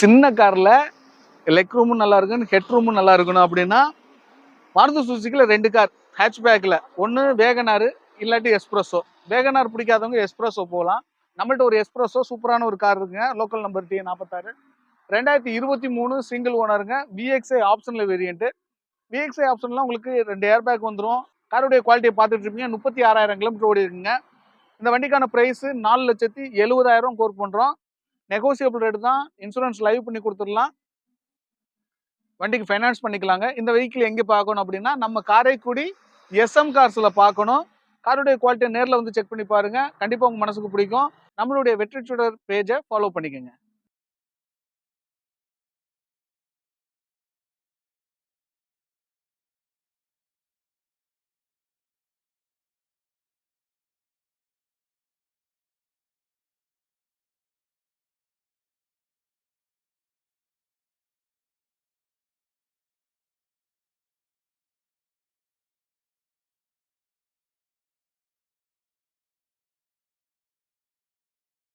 சின்ன கார்ல லெக் ரூமும் நல்லா இருக்கணும், ஹெட் ரூமும் நல்லா இருக்கணும் அப்படின்னா மாருதி சுசுக்கில 2 கார் ஹேட்ச்பேக்கில், ஒன்று வேகனார் இல்லாட்டி எஸ்ப்ரெஸோ. வேகனார் பிடிக்காதவங்க எஸ்ப்ரெஸோ போகலாம். நம்மள்ட்ட ஒரு எஸ்ப்ரெஸோ சூப்பரான ஒரு கார் இருக்குங்க, லோக்கல் நம்பர் T46, 2023 சிங்கிள் ஓனருங்க, விஎக்ஸ்ஐ ஆப்ஷனில் வேரியன்ட்டு. விஎக்ஸ்ஐ ஆப்ஷன்லாம் உங்களுக்கு 2 ஏர் பேக் வந்துடும். காருடைய குவாலிட்டியை பார்த்துட்டு இருப்பீங்க. 36,000 கிலோமீட்டர் ஓடி இருக்குங்க. இந்த வண்டிக்கான ப்ரைஸு 4,70,70,000 கோட் பண்ணுறோம். நெகோசியபிள் ரேட்டு தான். இன்சூரன்ஸ் லைவ் பண்ணி கொடுத்துடலாம். வண்டிக்கு ஃபைனான்ஸ் பண்ணிக்கலாங்க. இந்த வெஹிக்கிள் எங்கே பார்க்கணும் அப்படின்னா நம்ம காரைக்குடி எஸ்எம் கார்ஸில் பார்க்கணும். காருடைய குவாலிட்டியை நேரில் வந்து செக் பண்ணி பாருங்கள். கண்டிப்பாக உங்கள் மனசுக்கு பிடிக்கும். நம்மளுடைய வெற்றி சுடர் பேஜை ஃபாலோ பண்ணிக்கோங்க.